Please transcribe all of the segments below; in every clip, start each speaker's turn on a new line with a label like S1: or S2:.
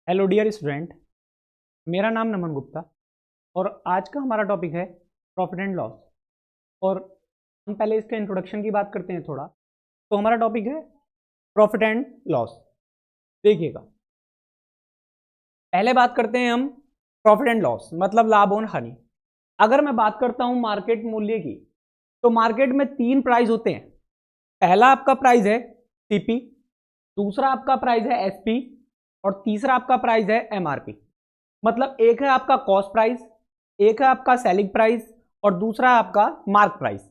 S1: Hello dear student, मेरा नाम नमन गुप्ता और आज का हमारा टॉपिक है प्रॉफिट एंड लॉस। और हम पहले इसके इंट्रोडक्शन की बात करते हैं थोड़ा। तो हमारा टॉपिक है प्रॉफिट एंड लॉस। देखिएगा, पहले बात करते हैं हम प्रॉफिट एंड लॉस मतलब लाभ और हानि। अगर मैं बात करता हूं मार्केट मूल्य की, तो मार्केट में तीन प्राइस होते हैं। पहला आपका प्राइस है सीपी, दूसरा आपका प्राइस है एसपी और तीसरा आपका प्राइस है एमआरपी। मतलब एक है आपका कॉस्ट प्राइस, एक है आपका सेलिंग प्राइस और दूसरा है आपका मार्क प्राइस।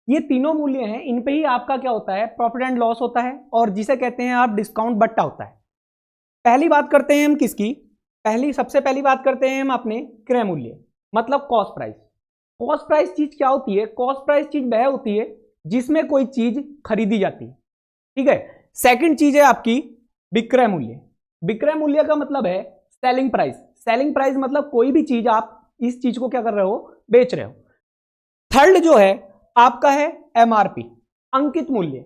S1: ये तीनों मूल्य हैं, इन पे ही आपका क्या होता है, प्रॉफिट एंड लॉस होता है और जिसे कहते हैं आप डिस्काउंट बट्टा होता है। पहली बात करते हैं हम किसकी, सबसे पहली बात करते हैं हम अपने क्रय मूल्य मतलब कॉस्ट प्राइस। कॉस्ट प्राइस चीज क्या होती है? कॉस्ट प्राइस चीज वह होती है जिसमें कोई चीज खरीदी जाती है, ठीक है। सेकंड चीज है आपकी विक्रय मूल्य। विक्रय मूल्य का मतलब है सेलिंग प्राइस। सेलिंग प्राइस मतलब कोई भी चीज आप इस चीज को क्या कर रहे हो, बेच रहे हो। थर्ड जो है आपका है एमआरपी, अंकित मूल्य।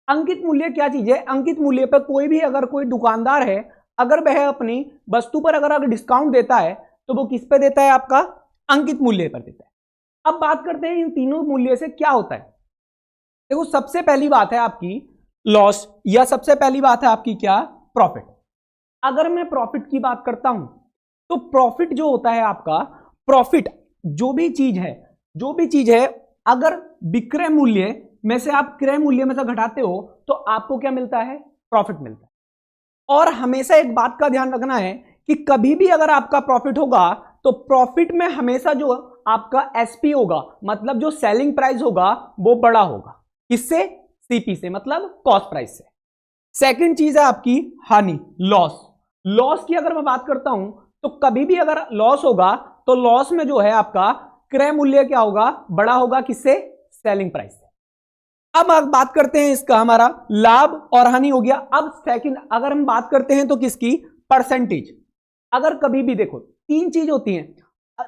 S1: अंकित मूल्य क्या चीज है? अंकित मूल्य पर कोई भी अगर कोई दुकानदार है, अगर वह अपनी वस्तु पर अगर डिस्काउंट देता है तो वो किस पे देता है? आपका अंकित मूल्य पर देता है। अब बात करते हैं इन तीनों मूल्य से क्या होता है। देखो, सबसे पहली बात है आपकी लॉस या सबसे पहली बात है आपकी क्या? प्रॉफिट। अगर मैं प्रॉफिट की बात करता हूं तो प्रॉफिट जो होता है आपका, प्रॉफिट जो भी चीज है अगर विक्रय मूल्य में से आप क्रय मूल्य में से घटाते हो तो आपको क्या मिलता है? प्रॉफिट मिलता है। और हमेशा एक बात का ध्यान रखना है कि कभी भी अगर आपका प्रॉफिट होगा तो प्रॉफिट में हमेशा जो आपका एसपी होगा मतलब जो सेलिंग प्राइस होगा वो बड़ा होगा। किससे? सीपी से, मतलब कॉस्ट प्राइस से। सेकंड चीज है आपकी हानि, लॉस। लॉस की अगर मैं बात करता हूं तो कभी भी अगर लॉस होगा तो लॉस में जो है आपका क्रय मूल्य क्या होगा? बड़ा होगा। किससे? सेलिंग प्राइस से। अब बात करते हैं इसका, हमारा लाभ और हानि हो गया। अब सेकंड अगर हम बात करते हैं तो किसकी? परसेंटेज। अगर कभी भी देखो, तीन चीज होती हैं,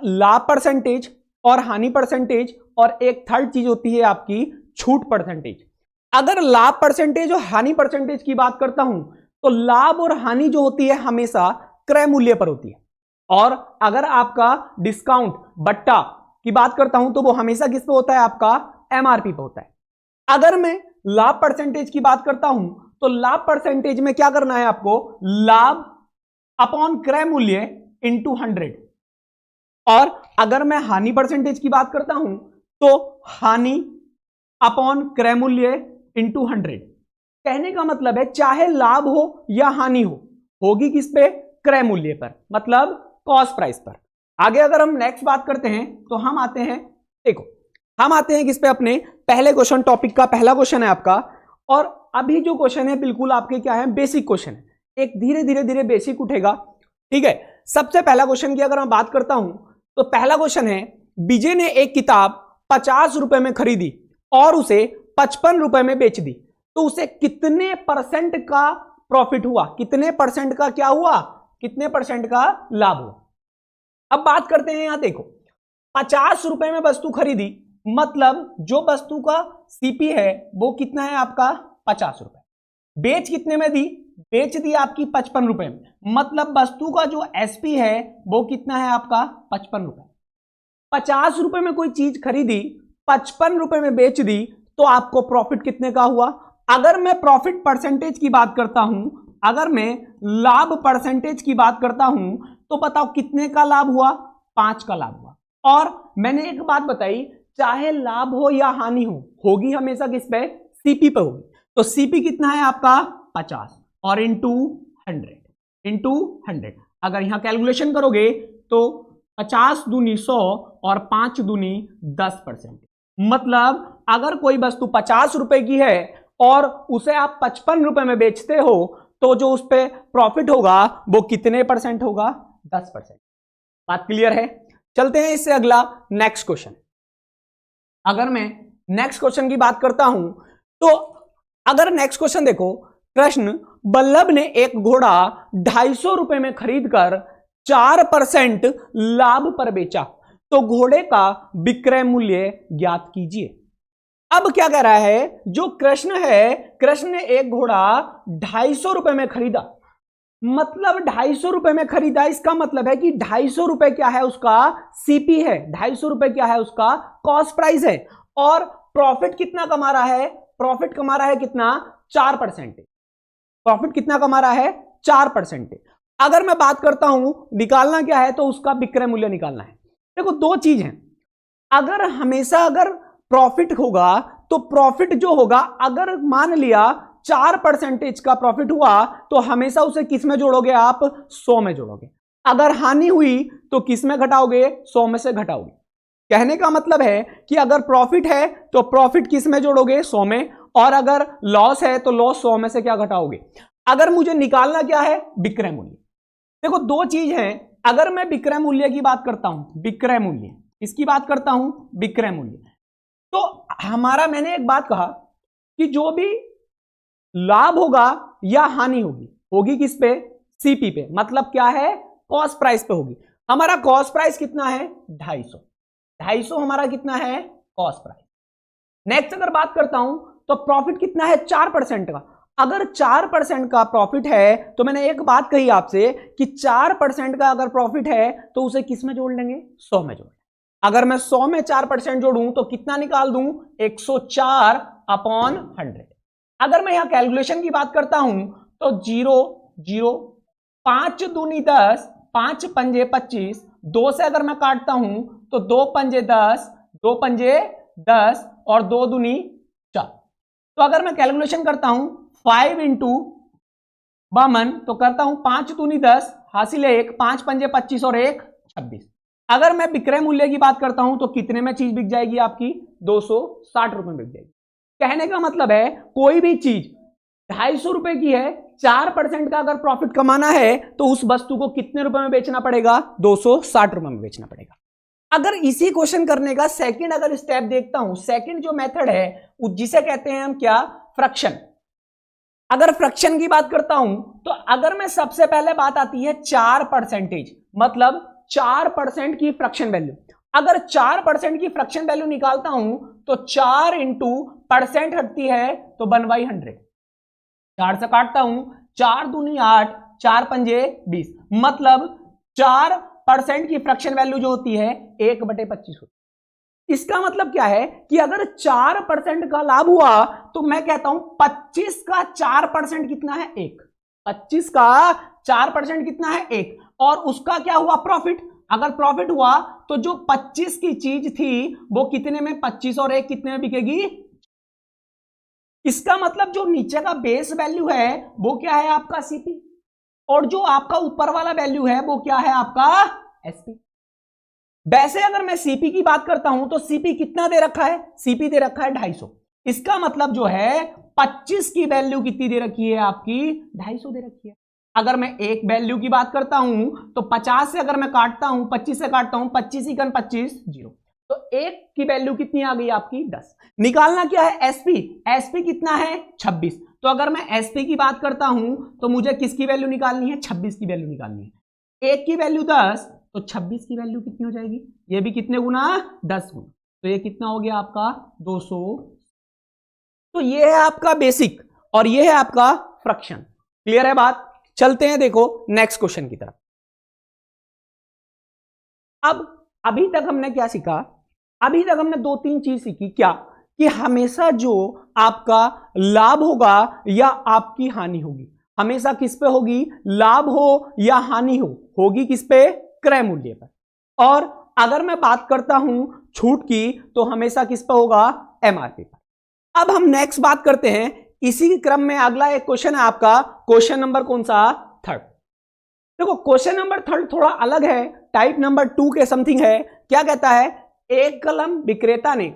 S1: लाभ परसेंटेज और हानि परसेंटेज और एक थर्ड चीज होती है आपकी छूट परसेंटेज। अगर लाभ परसेंटेज और हानि परसेंटेज की बात करता हूं तो लाभ और हानि जो होती है हमेशा क्रय मूल्य पर होती है। और अगर आपका डिस्काउंट बट्टा की बात करता हूं तो वो हमेशा किस पे होता है? आपका एमआरपी पे होता है। अगर मैं लाभ परसेंटेज की बात करता हूं तो लाभ परसेंटेज में क्या करना है आपको? लाभ अपॉन क्रय मूल्य इंटू 100। और अगर मैं हानि परसेंटेज की बात करता हूं तो हानि अपॉन क्रय मूल्य इंटू 100। कहने का मतलब है चाहे लाभ हो या हानि हो, होगी किस पे? क्रय मूल्य पर, मतलब कॉस्ट प्राइस पर। आगे अगर हम नेक्स्ट बात करते हैं तो हम आते हैं, देखो हम आते हैं किस पे? अपने पहले क्वेश्चन टॉपिक का पहला क्वेश्चन है आपका। और अभी जो क्वेश्चन है बिल्कुल आपके क्या है? बेसिक क्वेश्चन है। एक धीरे धीरे धीरे बेसिक उठेगा, ठीक है। सबसे पहला क्वेश्चन की अगर मैं बात करता हूं तो पहला क्वेश्चन है, विजय ने एक किताब 50 रुपए में खरीदी और उसे 55 रुपए में बेच दी, तो उसे कितने परसेंट का प्रॉफिट हुआ? कितने परसेंट का क्या हुआ? कितने परसेंट का लाभ हुआ? अब बात करते हैं, यहां देखो 50 रुपए में वस्तु खरीदी मतलब जो वस्तु का सीपी है वो कितना है आपका? 50 रुपए। बेच कितने में दी? बेच दी आपकी 55 रुपए में, मतलब वस्तु का जो एसपी है वो कितना है आपका? 55 रुपए। 50 रुपए में कोई चीज खरीदी, 55 रुपए में बेच दी, तो आपको प्रॉफिट कितने का हुआ? अगर मैं प्रॉफिट परसेंटेज की बात करता हूं, अगर मैं लाभ परसेंटेज की बात करता हूं तो बताओ कितने का लाभ हुआ? 5 का लाभ हुआ। और मैंने एक बात बताई, चाहे लाभ हो या हानि हो, होगी हमेशा किस पे? सीपी पे होगी। तो सीपी कितना है आपका? 50 और इंटू 100। अगर यहां कैलकुलेशन करोगे तो 50 दूनी 100 और 5 दूनी 10%। मतलब अगर कोई वस्तु 50 रुपए की है और उसे आप 55 रुपए में बेचते हो तो जो उस पर प्रॉफिट होगा वो कितने परसेंट होगा? 10%। बात क्लियर है? चलते हैं इससे अगला नेक्स्ट क्वेश्चन। अगर मैं नेक्स्ट क्वेश्चन की बात करता हूं तो अगर नेक्स्ट क्वेश्चन देखो, प्रश्न, बल्लभ ने एक घोड़ा 250 रुपए में खरीदकर 4% लाभ पर बेचा, तो घोड़े का विक्रय मूल्य ज्ञात कीजिए। अब क्या कह रहा है? जो कृष्ण है, कृष्ण ने एक घोड़ा 250 रुपए में खरीदा मतलब 250 रुपए में खरीदा, इसका मतलब है कि 250 रुपए क्या है उसका सीपी है, 250 रुपए क्या है उसका कॉस्ट प्राइस है। और प्रॉफिट कितना कमा रहा है, प्रॉफिट कमा रहा है कितना 4%। प्रॉफिट कितना कमा रहा है 4%। अगर मैं बात करता हूं निकालना क्या है, तो उसका विक्रय मूल्य निकालना है। देखो दो चीज है, अगर हमेशा अगर प्रॉफिट होगा तो प्रॉफिट जो होगा, अगर मान लिया 4% का प्रॉफिट हुआ तो हमेशा उसे किस में जोड़ोगे आप 100 में जोड़ोगे। अगर हानि हुई तो किस में घटाओगे 100 में से घटाओगे। कहने का मतलब है कि अगर प्रॉफिट है तो प्रॉफिट किस में जोड़ोगे 100 में, और अगर लॉस है तो लॉस 100 में से क्या घटाओगे। अगर मुझे निकालना क्या है विक्रय मूल्य। देखो दो चीज है, अगर मैं विक्रय मूल्य की बात करता हूं, विक्रय मूल्य इसकी बात करता हूं विक्रय मूल्य, तो हमारा मैंने एक बात कहा कि जो भी लाभ होगा या हानि होगी, होगी किस पे सीपी पे, मतलब क्या है कॉस्ट प्राइस पे होगी। हमारा कॉस्ट प्राइस कितना है 250, 250 हमारा कितना है कॉस्ट प्राइस। नेक्स्ट अगर बात करता हूं तो प्रॉफिट कितना है 4% का। अगर 4% का प्रॉफिट है तो मैंने एक बात कही आपसे कि 4% का अगर प्रॉफिट है तो उसे किस में जोड़ लेंगे 100 में जोड़। अगर मैं 100 में 4% जोड़ूं तो कितना निकाल दूं 104/100। अगर मैं यहां कैलकुलेशन की बात करता हूं तो 0 0 5 दूनी 10, 5 पंजे 25, 2 से अगर मैं काटता हूं तो 2 पंजे 10, 2 पंजे 10 और 2 दूनी 4। तो अगर मैं कैलकुलेशन करता हूं 5 इंटू 52 तो करता हूं 5 दूनी 10, हासिल है 1, 5 पंजे 25 और 1 26। अगर मैं विक्रय मूल्य की बात करता हूं तो कितने में चीज बिक जाएगी आपकी 260 रुपए में बिक जाएगी। कहने का मतलब है कोई भी चीज 250 रुपए की है, 4% का अगर प्रॉफिट कमाना है तो उस वस्तु को कितने रुपए में बेचना पड़ेगा 260 रुपए में बेचना पड़ेगा। अगर इसी क्वेश्चन करने का सेकंड अगर स्टेप देखता हूं, सेकंड जो मेथड है जिसे कहते हैं हम क्या फ्रैक्शन। अगर फ्रैक्शन की बात करता हूं तो अगर मैं सबसे पहले बात आती है 4%, मतलब 4% की फ्रैक्शन वैल्यू। अगर 4% की फ्रैक्शन वैल्यू निकालता हूं तो 4 इंटू परसेंट हटती है तो 1/100। 4 से काटता हूं 4 दूनी 8, 4 पंजे 20, मतलब 4% की फ्रैक्शन वैल्यू जो होती है 1/25 होती है। इसका मतलब क्या है कि अगर 4% का लाभ हुआ तो मैं कहता हूं 25 का 4% कितना है 1, 25 का 4% कितना है 1, और उसका क्या हुआ प्रॉफिट। अगर प्रॉफिट हुआ तो जो 25 की चीज थी वो कितने में 25 और 1 कितने में बिकेगी। इसका मतलब जो नीचे का बेस वैल्यू है वो क्या है आपका सीपी, और जो आपका ऊपर वाला वैल्यू है वो क्या है आपका एसपी। वैसे अगर मैं सीपी की बात करता हूं तो सीपी कितना दे रखा है, सीपी दे रखा है 250। इसका मतलब जो है 25 की वैल्यू कितनी दे रखी है आपकी 250 दे रखी है। अगर मैं एक वैल्यू की बात करता हूं तो 50 से अगर मैं काटता हूं 25 से काटता हूं 25 ही 25 0, तो एक की वैल्यू कितनी आ गई आपकी 10। निकालना क्या है एसपी, एसपी कितना है 26। तो अगर मैं एसपी की बात करता हूं तो मुझे किसकी वैल्यू निकालनी है 26 की वैल्यू निकालनी है। एक की वैल्यू 10 तो 26 की वैल्यू कितनी हो जाएगी, ये भी कितने गुना 10 गुना, तो ये कितना हो गया आपका 200। तो ये है आपका बेसिक और ये है आपका फ्रैक्शन। क्लियर है बात। चलते हैं देखो नेक्स्ट क्वेश्चन की तरफ। अब अभी तक हमने क्या सीखा, अभी तक हमने 2-3 चीज सीखी। क्या कि हमेशा जो आपका लाभ होगा या आपकी हानि होगी, हमेशा किस पे होगी, लाभ हो या हानि होगी किस पे क्रय मूल्य पर। और अगर मैं बात करता हूं छूट की तो हमेशा किस पे होगा एमआरपी पर। अब हम नेक्स्ट बात करते हैं, इसी क्रम में अगला एक क्वेश्चन है आपका, क्वेश्चन नंबर कौन सा थर्ड। देखो क्वेश्चन नंबर थर्ड थोड़ा अलग है, टाइप नंबर 2 के समथिंग है। क्या कहता है, एक कलम विक्रेता ने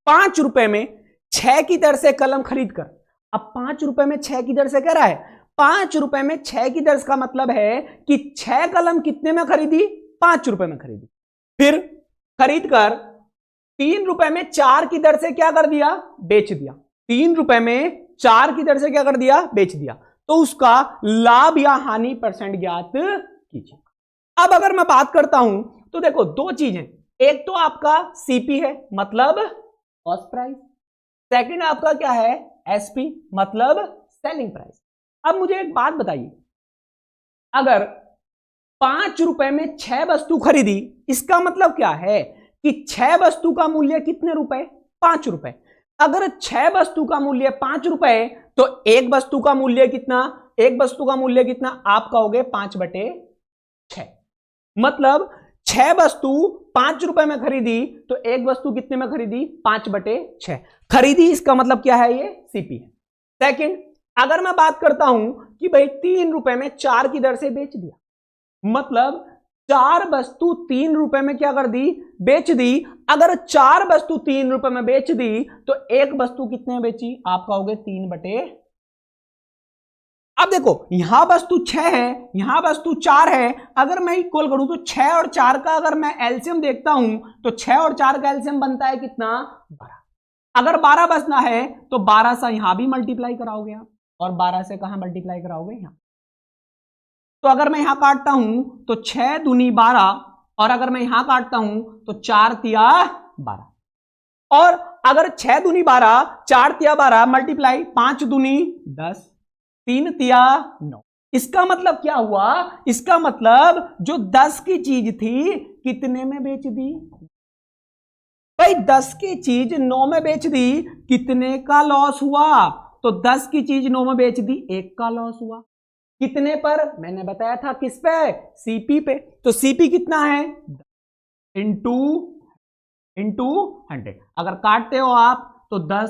S1: 5 रुपए में 6 की दर से कलम खरीद कर, अब 5 रुपए में 6 की दर से कह रहा है, 5 रुपए में 6 की दर का मतलब है कि 6 कलम कितने में खरीदी 5 रुपए में खरीदी। फिर खरीद कर 3 रुपए में 4 की दर से क्या कर दिया बेच दिया, 3 रुपए में 4 की दर से क्या कर दिया बेच दिया, तो उसका लाभ या हानि परसेंट ज्ञात कीजिए। अब अगर मैं बात करता हूं तो देखो दो चीजें, एक तो आपका सीपी है मतलब कॉस्ट प्राइस, सेकंड आपका क्या है एसपी मतलब सेलिंग प्राइस। अब मुझे एक बात बताइए, अगर 5 रुपए में 6 वस्तु खरीदी, इसका मतलब क्या है कि 6 वस्तु का मूल्य कितने रुपए? 5 रुपए। अगर 6 वस्तु का मूल्य 5 रुपए तो एक वस्तु का मूल्य कितना? एक वस्तु का मूल्य कितना? आप कहोगे 5/6। मतलब 6 वस्तु 5 रुपए में खरीदी तो एक वस्तु कितने में खरीदी? 5/6 खरीदी। इसका मतलब क्या है? ये सीपी है। सेकंड, अगर मैं बात करता हूं कि भाई 3 रुपए में 4 की दर से बेच दिया, मतलब 4 वस्तु 3 रुपए में क्या कर दी? बेच दी। अगर 4 वस्तु 3 रुपए में बेच दी तो एक वस्तु कितने में बेची? आप कहोगे 3/। अब देखो यहां वस्तु 6 है, यहां वस्तु 4 है। अगर मैं इक्वल करूं तो 6 और 4 का अगर मैं एलसीएम देखता हूं तो 6 और 4 का एलसीएम बनता है कितना? 12। अगर 12 बचना है तो 12 से यहां भी मल्टीप्लाई कराओगे आप, और 12 से कहां मल्टीप्लाई कराओगे? यहां। तो अगर मैं यहां काटता हूं तो 6 दूनी 12, और अगर मैं यहां काटता हूं तो 4 तिया 12, और अगर 6 दूनी 12, 4 तिया 12 मल्टीप्लाई 5 दूनी 10, 3 तिया 9। इसका मतलब क्या हुआ? इसका मतलब जो 10 की चीज थी कितने में बेच दी? भाई 10 की चीज 9 में बेच दी, कितने का लॉस हुआ? तो 10 की चीज 9 में बेच दी, 1 का लॉस हुआ। कितने पर? मैंने बताया था किस पे? सीपी पे। तो सीपी कितना है? इंटू 100। अगर काटते हो आप तो 10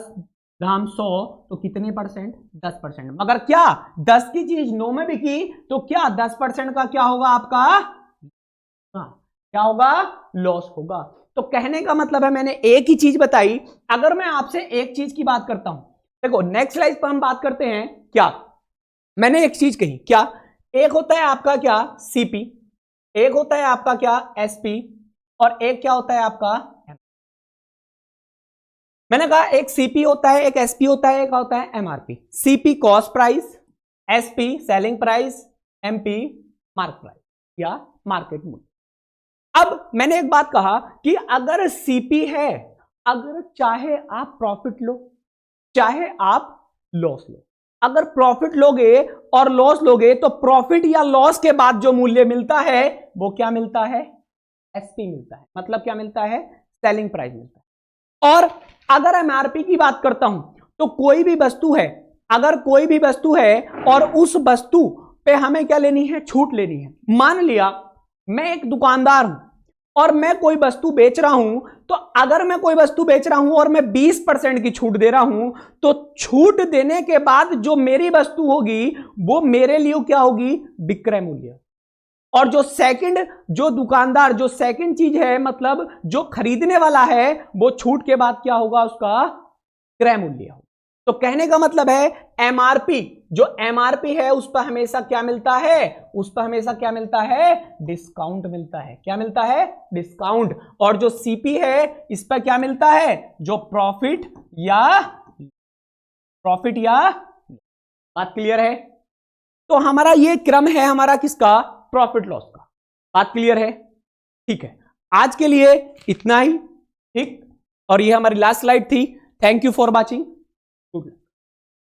S1: दाम 100 तो कितने परसेंट? 10%। मगर क्या 10 की चीज 9 में बिकी तो क्या 10% का क्या होगा आपका? क्या होगा? लॉस होगा। तो कहने का मतलब है मैंने एक ही चीज बताई। अगर मैं आपसे एक चीज की बात करता हूं, देखो नेक्स्ट स्लाइड पर हम बात करते हैं। क्या मैंने एक चीज कही? क्या एक होता है आपका क्या? सीपी, एक होता है आपका क्या? एसपी, और एक क्या होता है आपका? मैंने कहा एक सीपी होता है, एक एसपी होता है, एक होता है MRP. CP cost price, SP selling price, MP market price या मार्केट मूल्य। अब मैंने एक बात कहा कि अगर सीपी है, अगर चाहे आप प्रॉफिट लो चाहे आप लॉस लो, अगर प्रॉफिट लोगे और लॉस लोगे तो प्रॉफिट या लॉस के बाद जो मूल्य मिलता है वो क्या मिलता है? एसपी मिलता है। मतलब क्या मिलता है? सेलिंग प्राइस मिलता है। और अगर एमआरपी की बात करता हूं तो कोई भी वस्तु है, अगर कोई भी वस्तु है और उस वस्तु पे हमें क्या लेनी है? छूट लेनी है। मान लिया मैं एक दुकानदार हूं और मैं कोई वस्तु बेच रहा हूं, तो अगर मैं कोई वस्तु बेच रहा हूं और मैं 20% की छूट दे रहा हूं तो छूट देने के बाद जो मेरी वस्तु होगी वो मेरे लिए क्या होगी? विक्रय मूल्य। और जो सेकंड, जो दुकानदार जो सेकंड चीज है, मतलब जो खरीदने वाला है, वो छूट के बाद क्या होगा? उसका क्रय मूल्य होगा। तो कहने का मतलब है एमआरपी, जो एमआरपी है उस पर हमेशा क्या मिलता है? उस पर हमेशा क्या मिलता है? डिस्काउंट मिलता है। क्या मिलता है? डिस्काउंट। और जो सीपी है इस पर क्या मिलता है? जो प्रॉफिट या बात क्लियर है? तो हमारा ये क्रम है हमारा किसका? प्रॉफिट लॉस का। बात क्लियर है? ठीक है, आज के लिए इतना ही। ठीक, और ये हमारी लास्ट स्लाइड थी। Thank you for watching. Good.